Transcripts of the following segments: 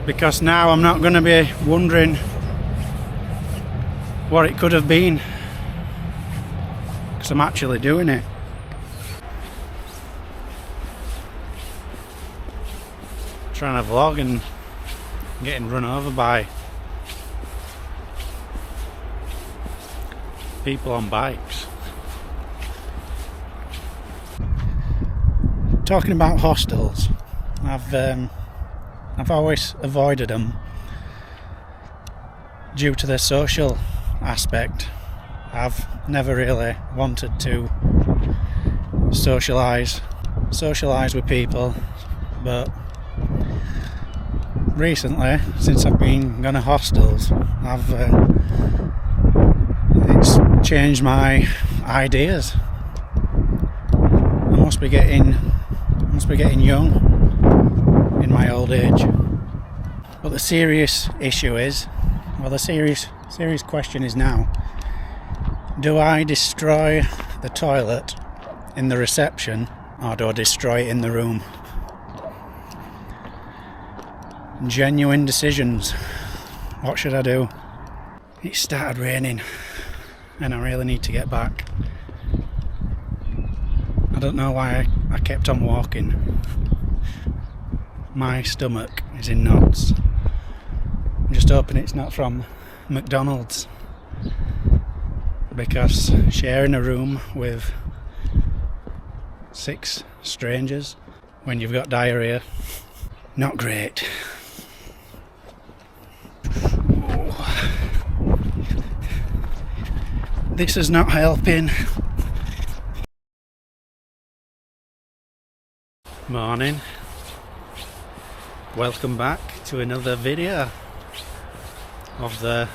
because now I'm not going to be wondering what it could have been, because I'm actually doing it. Trying to vlog and getting run over by people on bikes. Talking about hostels, I've always avoided them due to their social aspect. I've never really wanted to socialise with people, but recently, since I've been going to hostels, it's changed my ideas. I must be getting young in my old age. But the serious issue is, well, the serious question is now, do I destroy the toilet in the reception, or do I destroy it in the room? Genuine decisions. What should I do? It started raining and I really need to get back. I don't know why I kept on walking. My stomach is in knots. I'm just hoping it's not from McDonald's, because sharing a room with 6 strangers when you've got diarrhea, not great. This is not helping. Morning. Welcome back to another video of the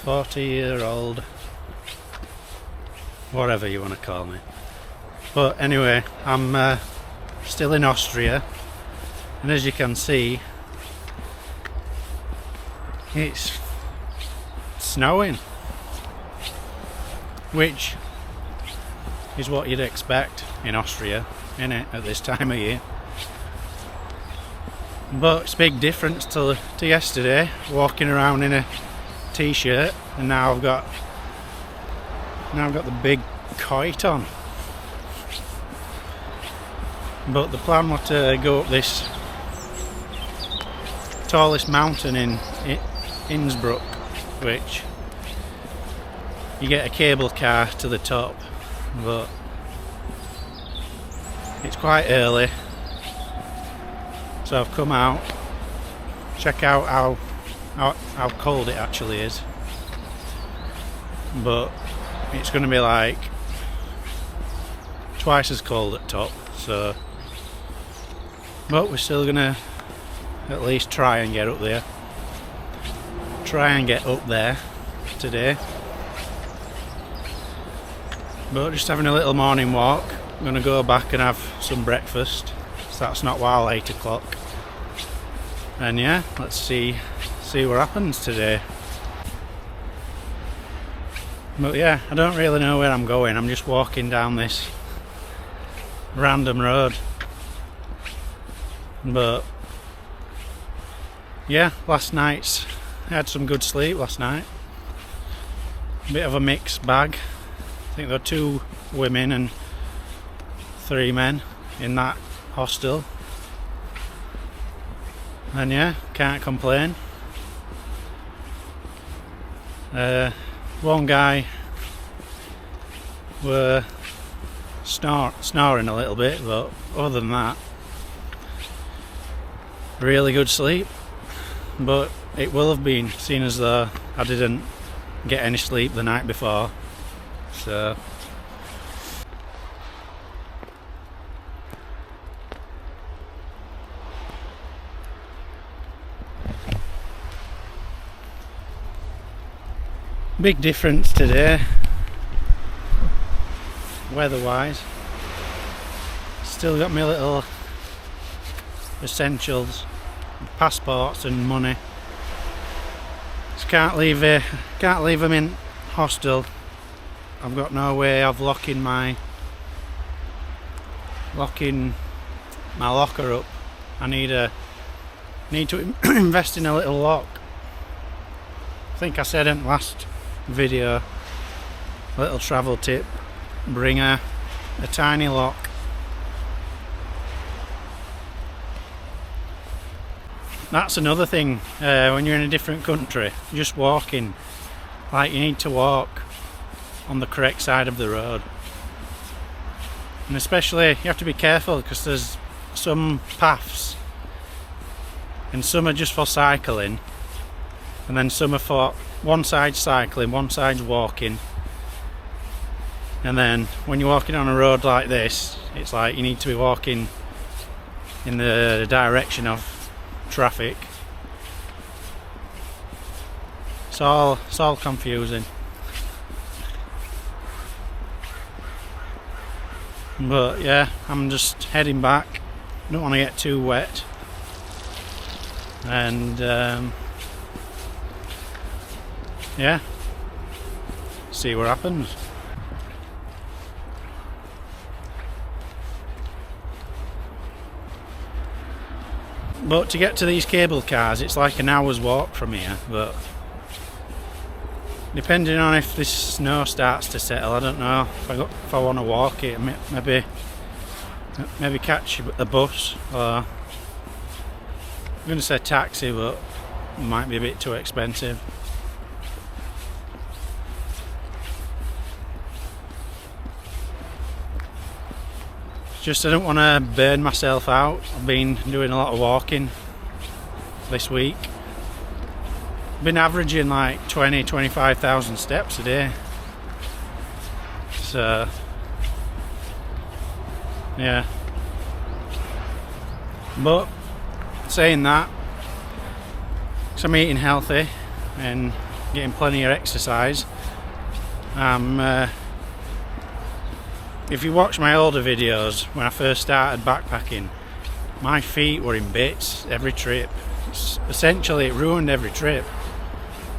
40-year-old, whatever you want to call me. But anyway, I'm still in Austria, and as you can see, it's snowing, which is what you'd expect in Austria, innit, at this time of year. But it's a big difference to yesterday, walking around in a t-shirt, and now I've got the big kite on. But the plan was to go up this tallest mountain in Innsbruck, which you get a cable car to the top, but it's quite early, so I've come out, check out how cold it actually is. But it's going to be like twice as cold at top, so, but we're still going to at least try and get up there. Today. But just having a little morning walk. I'm going to go back and have some breakfast, so that's not while 8 o'clock. And yeah, let's see what happens today. But yeah, I don't really know where I'm going. I'm just walking down this random road. But yeah, I had some good sleep last night. A bit of a mixed bag. I think there were 2 women and 3 men in that hostel. And yeah, can't complain. One guy were snoring a little bit, but other than that, really good sleep. But it will have been, seen as though I didn't get any sleep the night before, so big difference today weather-wise. Still got my little essentials, passports and money. Just can't leave them in hostel. I've got no way of locking my locker up. I need a Need to invest in a little lock. I think I said in the last video, little travel tip, bring a tiny lock. That's another thing, when you're in a different country, just walking, like you need to walk on the correct side of the road. And especially, you have to be careful because there's some paths and some are just for cycling, and then some are for one side cycling, one side's walking. And then when you're walking on a road like this, it's like you need to be walking in the direction of traffic. It's all confusing. But yeah, I'm just heading back. Don't want to get too wet. And yeah, see what happens. But to get to these cable cars, it's like an hour's walk from here. But depending on if this snow starts to settle, I don't know if I want to walk it. Maybe catch a bus, or I'm going to say taxi, but it might be a bit too expensive. Just I don't want to burn myself out. I've been doing a lot of walking this week. I've been averaging like 25,000 steps a day. So yeah. But saying that, because I'm eating healthy and getting plenty of exercise, if you watch my older videos when I first started backpacking, my feet were in bits every trip. Essentially it ruined every trip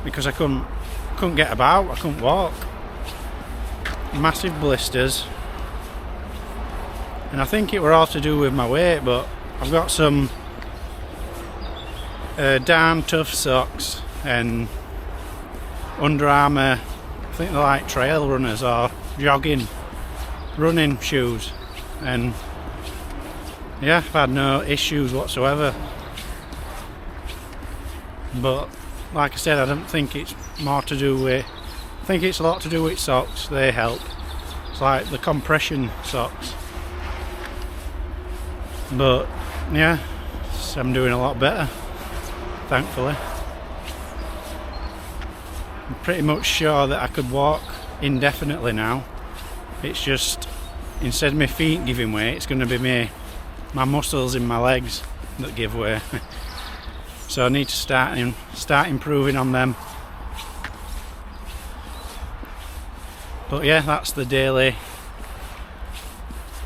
because I couldn't get about, I couldn't walk. Massive blisters, and I think it were all to do with my weight. But I've got some damn tough socks and Under Armour, I think they're like trail runners or jogging running shoes, and yeah, I've had no issues whatsoever. But like I said, I don't think it's more to do with, I think it's a lot to do with socks. They help. It's like the compression socks. But yeah, I'm doing a lot better, thankfully. I'm pretty much sure that I could walk indefinitely now. It's just, instead of my feet giving way, it's going to be my muscles in my legs that give way. So I need to start improving on them. But yeah, that's the daily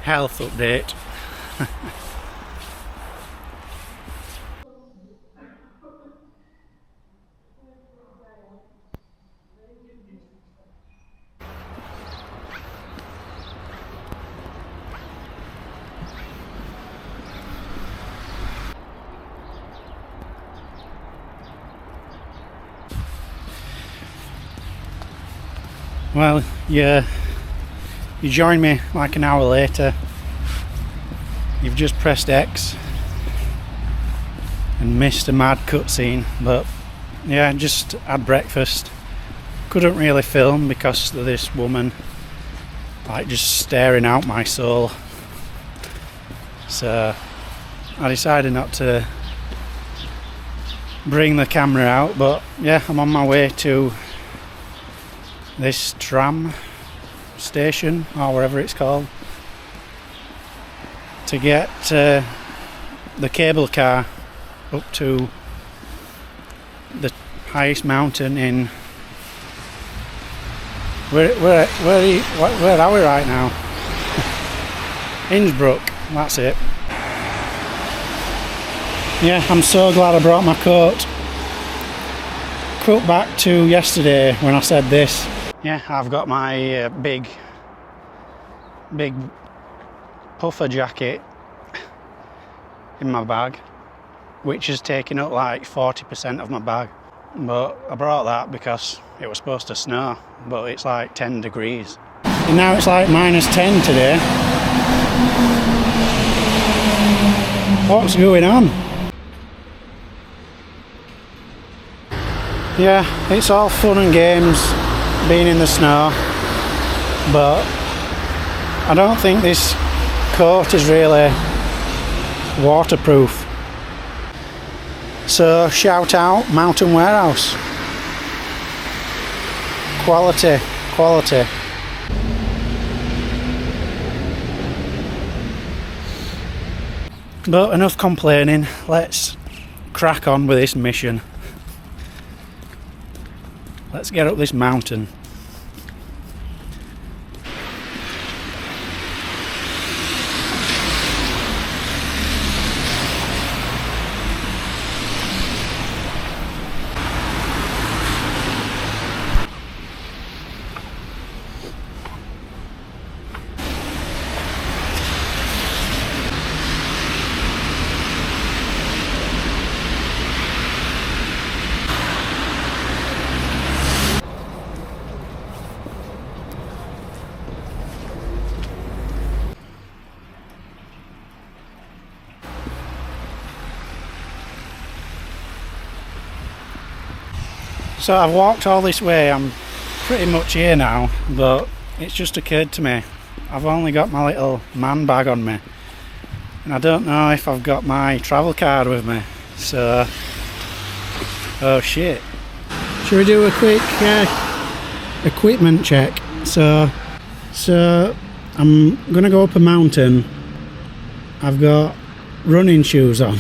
health update. Well, yeah, you join me like an hour later. You've just pressed X and missed a mad cutscene. But yeah, I just had breakfast. Couldn't really film because of this woman like just staring out my soul. So I decided not to bring the camera out. But yeah, I'm on my way to this tram station or whatever it's called to get the cable car up to the highest mountain in where are we right now? Innsbruck, that's it. Yeah, I'm so glad I brought my coat. Cut back to yesterday when I said this. Yeah, I've got my big puffer jacket in my bag. which is taking up like 40% of my bag. But I brought that because it was supposed to snow, but it's like 10 degrees. And now it's like -10 today. What's going on? Yeah, it's all fun and games being in the snow, but I don't think this coat is really waterproof. So shout out Mountain Warehouse. Quality, quality. But enough complaining, let's crack on with this mission. Let's get up this mountain. So I've walked all this way, I'm pretty much here now, but it's just occurred to me, I've only got my little man bag on me, and I don't know if I've got my travel card with me, so, oh shit. Should we do a quick equipment check? So I'm gonna go up a mountain. I've got running shoes on,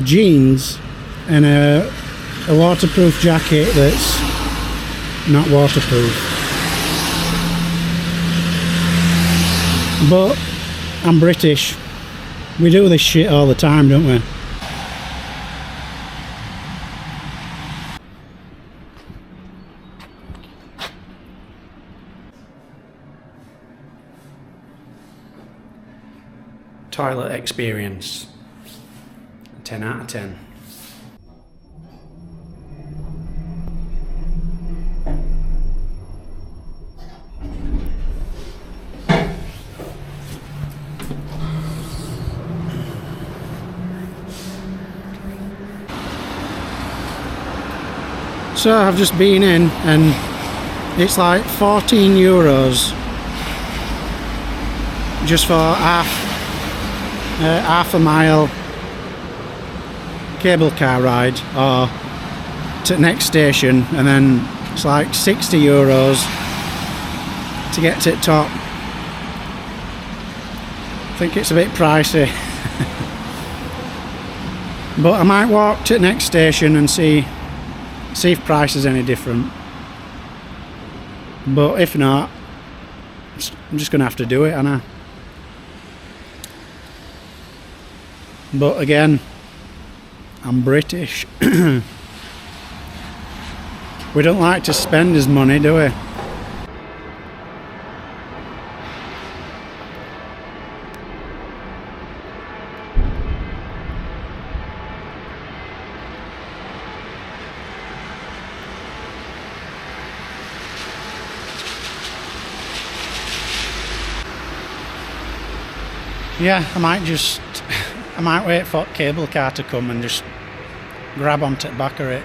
jeans, and a waterproof jacket that's not waterproof. But I'm British. We do this shit all the time, don't we? Toilet experience. 10 out of 10. So I've just been in and it's like 14 euros just for half a mile cable car ride or to the next station, and then it's like 60 euros to get to the top. I think it's a bit pricey. But I might walk to the next station and see if price is any different. But if not, I'm just gonna have to do it, aren't I? But again, I'm British. We don't like to spend his money, do we? Yeah, I might wait for the cable car to come and just grab onto the back of it.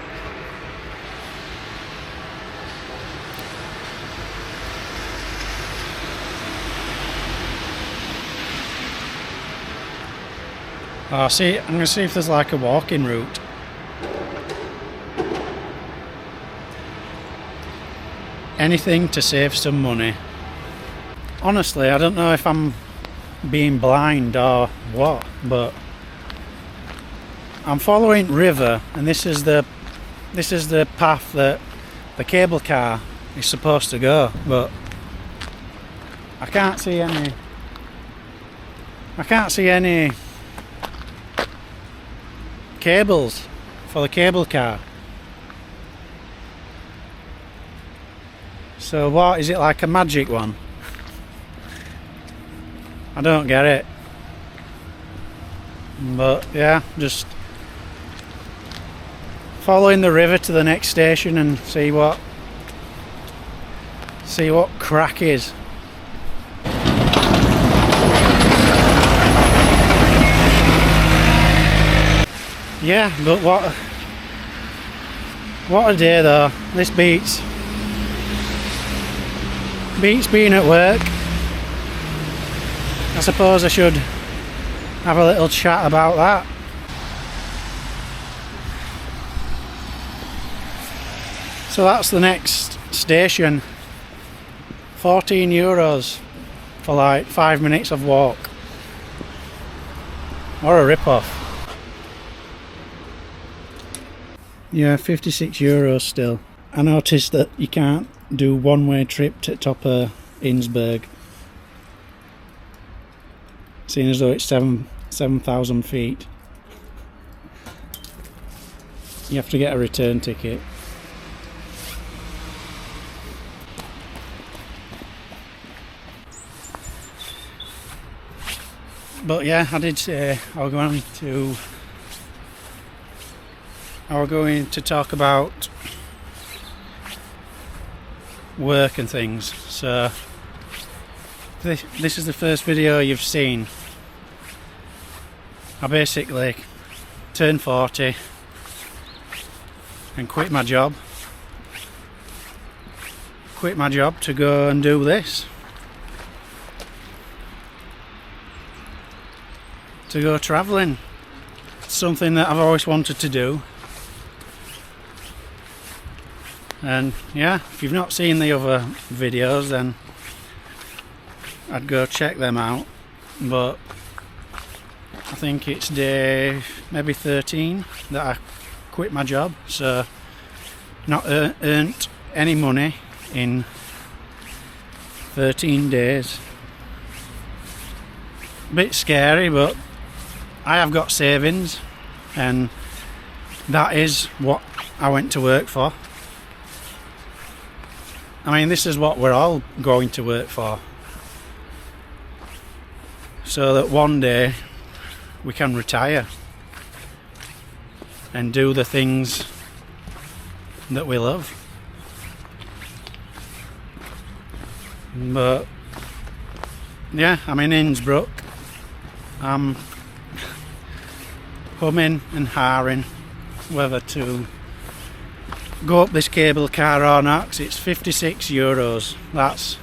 Oh, see, I'm gonna see if there's like a walking route. Anything to save some money. Honestly, I don't know if I'm being blind or what, but I'm following river, and this is the path that the cable car is supposed to go, but I can't see any cables for the cable car. So what is it, like a magic one? I don't get it. But yeah, just following the river to the next station and see what crack is. Yeah, but what a day though. This beats being at work. I suppose I should have a little chat about that. So that's the next station. €14 for like 5 minutes of walk. Or a rip-off. Yeah, €56 still. I noticed that you can't do one-way trip to top of Innsbruck, seeing as though it's 7,000 feet. You have to get a return ticket. But yeah, I did say I was going to talk about work and things. So this is the first video you've seen. I basically turned 40 and quit my job to go and do this, to go travelling. Something that I've always wanted to do. And yeah, if you've not seen the other videos, then I'd go check them out. But I think it's day maybe 13 that I quit my job, so not earned any money in 13 days. Bit scary, but I have got savings, and that is what I went to work for. I mean, this is what we're all going to work for, so that one day we can retire and do the things that we love. But yeah, I'm in Innsbruck. I'm humming and hawing whether to go up this cable car or not, 'cause it's €56. That's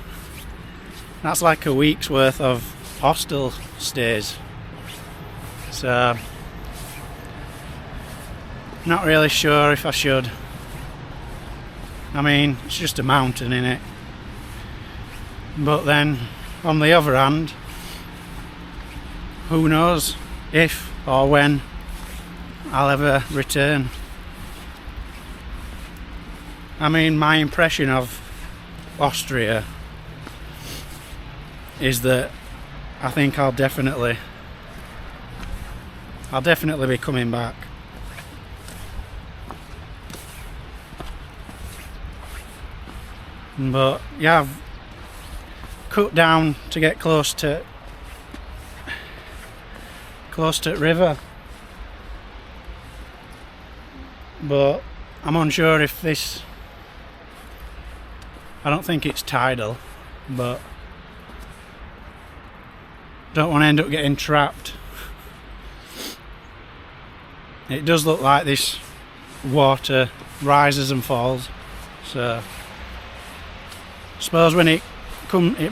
like a week's worth of hostel stays. So not really sure if I should. I mean, it's just a mountain, innit? But then on the other hand, who knows if or when I'll ever return. I mean, my impression of Austria is that I think I'll definitely be coming back. But yeah, I've cut down to get close to river, but I'm unsure if this, I don't think it's tidal, but don't want to end up getting trapped. It does look like this water rises and falls, so I suppose when it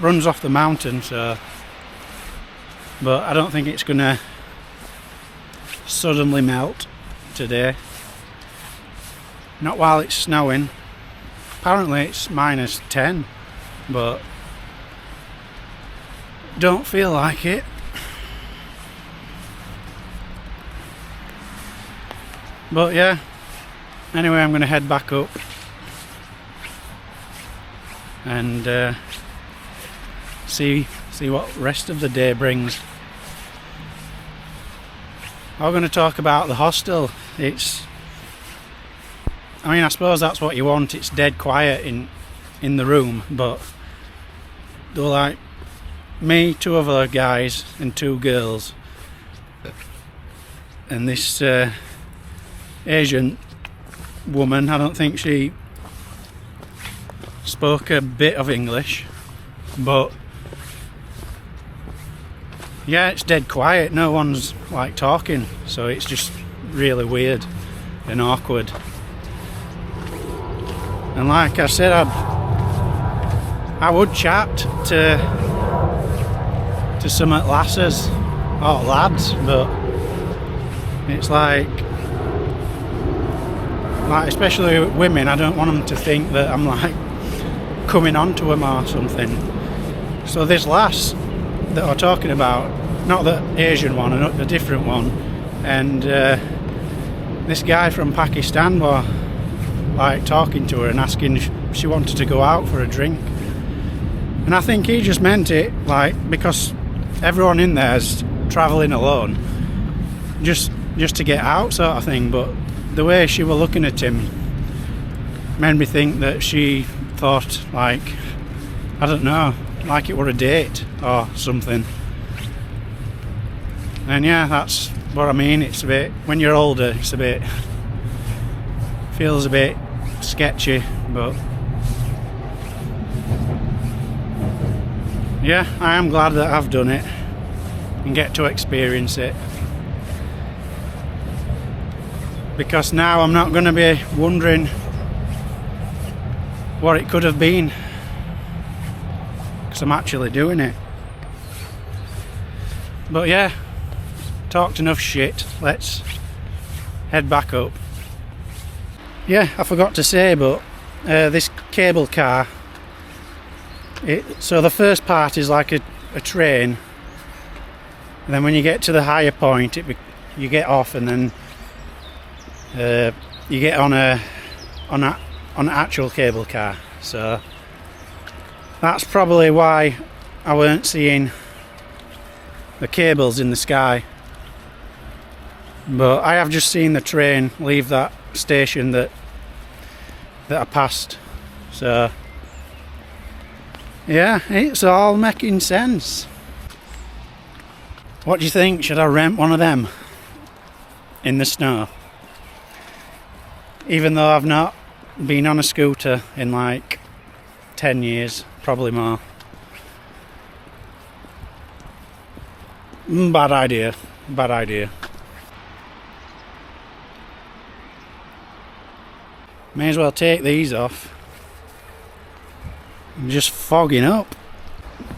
runs off the mountain, so, but I don't think it's gonna suddenly melt today, not while it's snowing. Apparently it's -10, but don't feel like it. But yeah, anyway, I'm going to head back up and see what rest of the day brings. I'm going to talk about the hostel. I mean, I suppose that's what you want. It's dead quiet in the room, but they're like me, 2 other guys and 2 girls, and this Asian woman, I don't think she spoke a bit of English, but yeah, it's dead quiet, no one's like talking, so it's just really weird and awkward. And like I said, I would chat to some lasses or lads, but it's like especially women, I don't want them to think that I'm like coming on to them or something. So this lass that we're talking about, not the Asian one, a different one, and this guy from Pakistan were like talking to her and asking if she wanted to go out for a drink, and I think he just meant it like because everyone in there's travelling alone, just to get out sort of thing. But the way she was looking at him made me think that she thought like, I don't know, like it were a date or something. And yeah, that's what I mean. It's a bit, when you're older, it's a bit, feels a bit sketchy, but yeah, I am glad that I've done it and get to experience it, because now I'm not going to be wondering what it could have been, because I'm actually doing it. But yeah, talked enough shit, let's head back up. Yeah, I forgot to say, but this cable car, so the first part is like a train, and then when you get to the higher point, you get off, and then you get on an actual cable car. So that's probably why I weren't seeing the cables in the sky. But I have just seen the train leave that station that I passed. So yeah, it's all making sense. What do you think? Should I rent one of them in the snow? Even though I've not been on a scooter in like 10 years, probably more. Bad idea. May as well take these off. I'm just fogging up.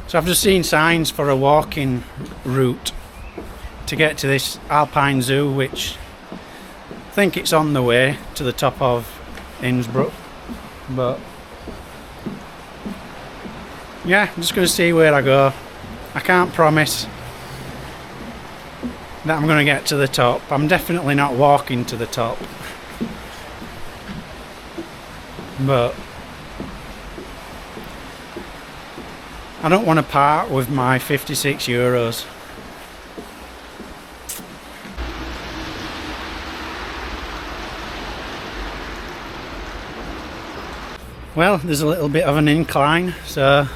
So I've just seen signs for a walking route to get to this Alpine Zoo, which I think it's on the way to the top of Innsbruck. But yeah, I'm just going to see where I go. I can't promise that I'm going to get to the top. I'm definitely not walking to the top. But I don't want to part with my €56. Well, there's a little bit of an incline, so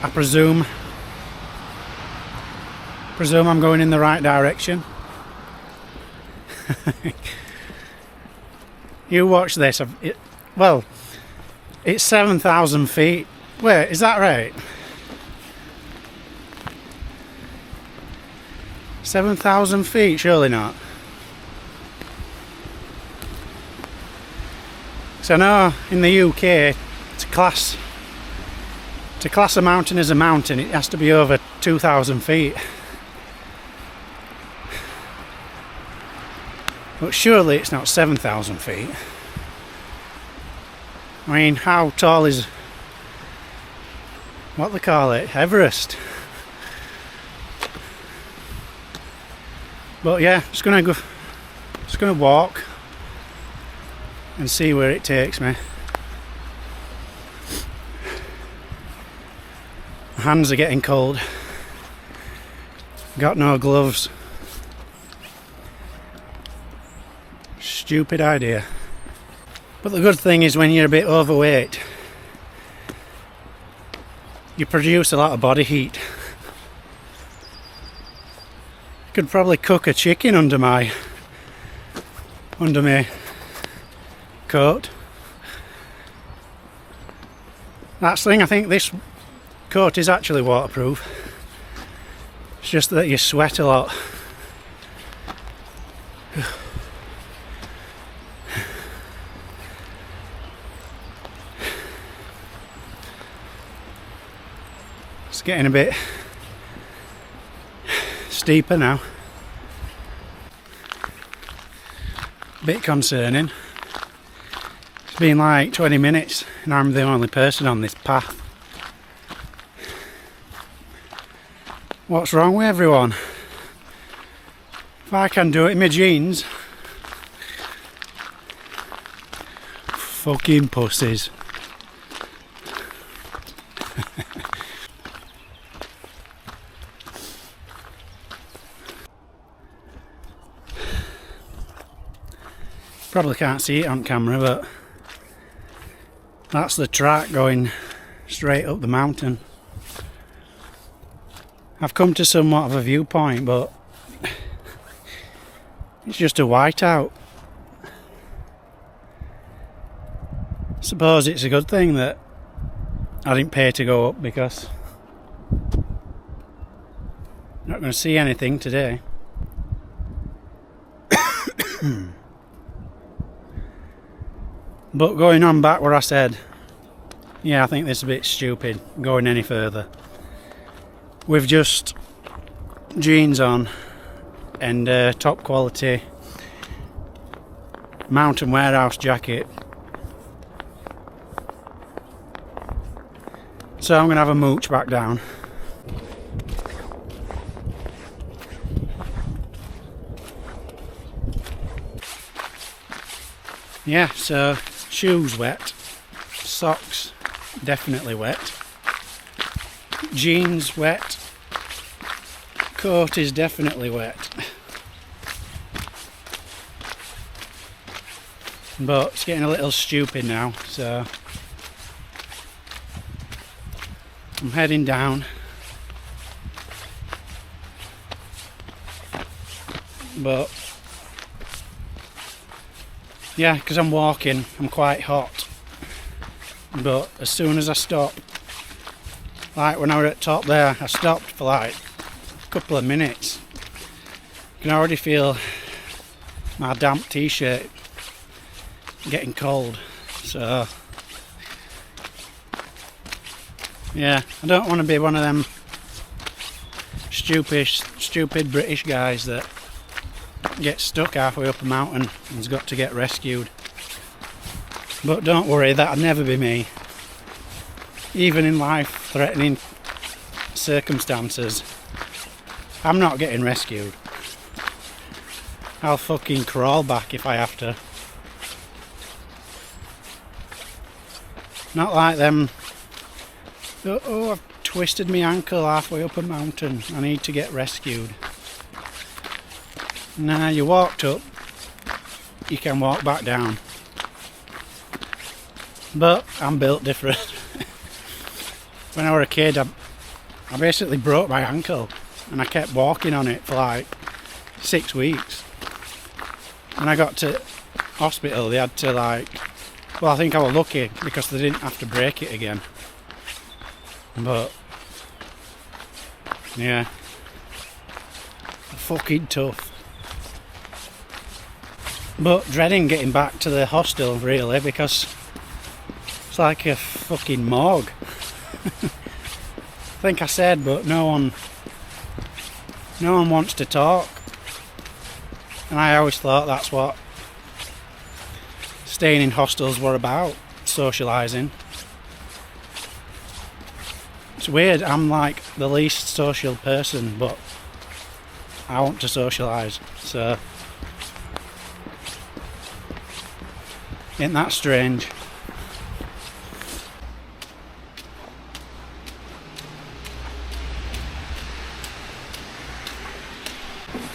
I presume I'm going in the right direction. You watch this. Well, it's 7,000 feet. Wait, is that right? 7,000 feet? Surely not. So I know in the UK, to class a mountain as a mountain, it has to be over 2,000 feet. But surely it's not 7,000 feet. I mean, how tall is, what they call it, Everest? But yeah, just gonna walk and see where it takes me. My hands are getting cold. Got no gloves. Stupid idea. But the good thing is when you're a bit overweight, you produce a lot of body heat. Could probably cook a chicken under my coat. That's the thing, I think this coat is actually waterproof. It's just that you sweat a lot. It's getting a bit steeper now. A bit concerning. It's been like 20 minutes and I'm the only person on this path. What's wrong with everyone? If I can do it in my jeans. Fucking pussies. Probably can't see it on camera, but that's the track going straight up the mountain. I've come to somewhat of a viewpoint, but it's just a whiteout. Suppose it's a good thing that I didn't pay to go up, because I'm not going to see anything today. But going on back where I said, yeah, I think this is a bit stupid going any further. With just jeans on and a top quality mountain warehouse jacket. So I'm going to have a mooch back down. Yeah, so shoes wet, socks definitely wet, jeans wet, coat is definitely wet. But it's getting a little stupid now, so I'm heading down. But yeah, because I'm walking, I'm quite hot. But as soon as I stop, like when I was at top there, I stopped for like a couple of minutes. I can already feel my damp t-shirt getting cold. So yeah, I don't want to be one of them stupid British guys that gets stuck halfway up a mountain and has got to get rescued. But don't worry, that'll never be me. Even in life-threatening circumstances, I'm not getting rescued. I'll fucking crawl back if I have to. Not like them, oh, I've twisted my ankle halfway up a mountain, I need to get rescued. Nah, you walked up, you can walk back down. But I'm built different. When I was a kid, I basically broke my ankle and I kept walking on it for like 6 weeks. When I got to hospital, they had to like, well, I think I was lucky because they didn't have to break it again. But yeah, fucking tough. But dreading getting back to the hostel really, because it's like a fucking morgue. I think I said, but no one wants to talk. And I always thought that's what staying in hostels were about, socialising. It's weird, I'm like the least social person, but I want to socialise, so isn't that strange?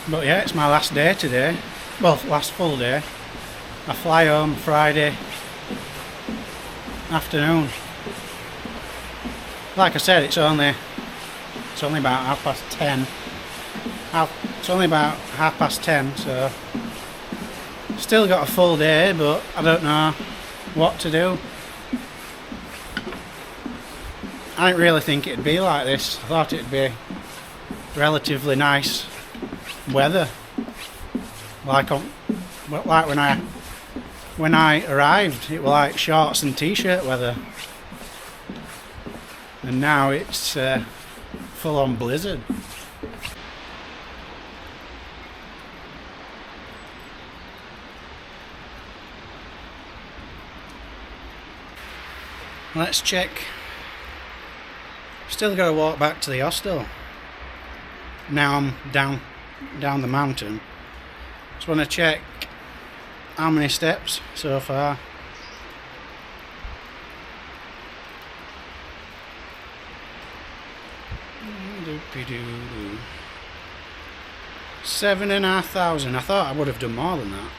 But yeah, it's my last day today. Well, last full day. I fly home Friday afternoon. Like I said, it's only about 10:30. It's only about 10:30, so still got a full day, but I don't know what to do. I didn't really think it'd be like this. I thought it'd be relatively nice weather, like when I arrived, it was like shorts and t-shirt weather, and now it's full-on blizzard. Let's check. Still got to walk back to the hostel. Now I'm down the mountain. Just want to check how many steps so far. Doopy-doo. 7,500. I thought I would have done more than that.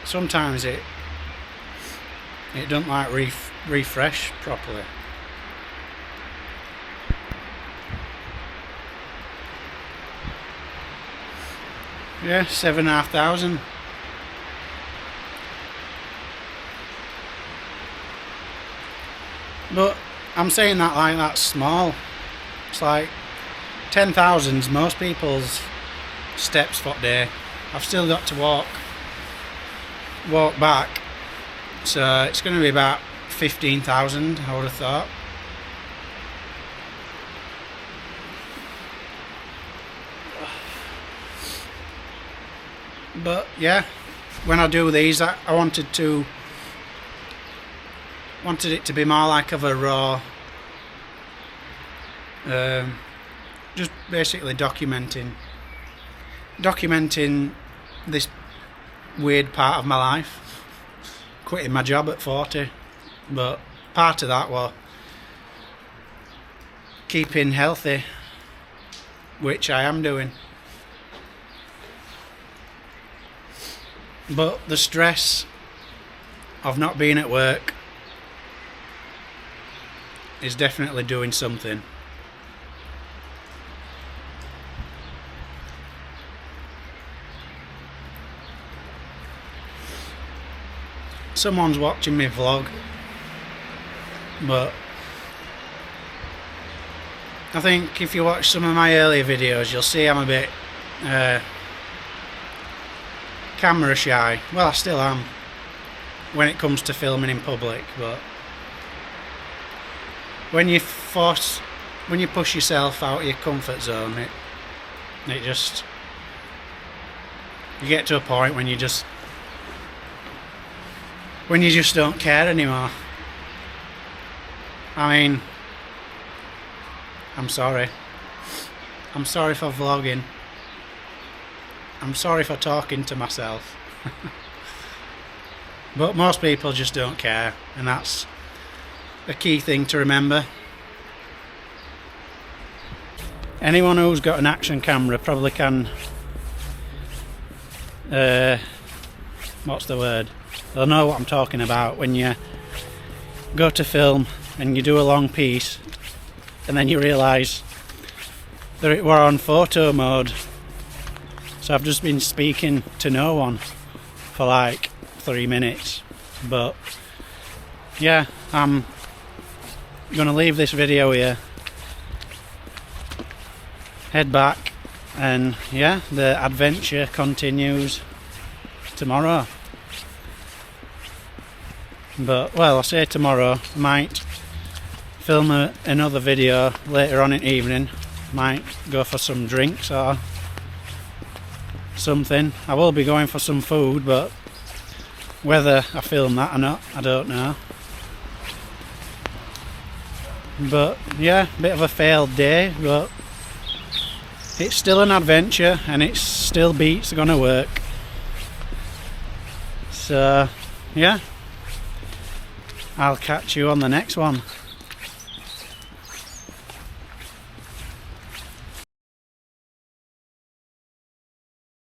Sometimes it doesn't like refresh properly. Yeah, 7,500. But I'm saying that like that's small. It's like 10,000's most people's steps for day. I've still got to walk back, so it's going to be about 15,000, I would have thought. But yeah, when I do these, I wanted it to be more like of a raw, just basically documenting this weird part of my life, quitting my job at 40, but part of that was keeping healthy, which I am doing. But the stress of not being at work is definitely doing something. Someone's watching me vlog, but I think if you watch some of my earlier videos, you'll see I'm a bit camera shy. Well, I still am when it comes to filming in public, but when you push yourself out of your comfort zone, it just, you get to a point when you just don't care anymore. I mean, I'm sorry for vlogging. I'm sorry for talking to myself. But most people just don't care, and that's a key thing to remember. Anyone who's got an action camera probably can, what's the word? They'll know what I'm talking about when you go to film and you do a long piece and then you realise that it were on photo mode. So I've just been speaking to no one for like 3 minutes. But yeah, I'm going to leave this video here, head back, and yeah, the adventure continues tomorrow. But, well, I say tomorrow, might film another video later on in the evening, might go for some drinks or something. I will be going for some food, but whether I film that or not, I don't know. But yeah, bit of a failed day, but it's still an adventure and it still beats gonna work. So yeah, I'll catch you on the next one.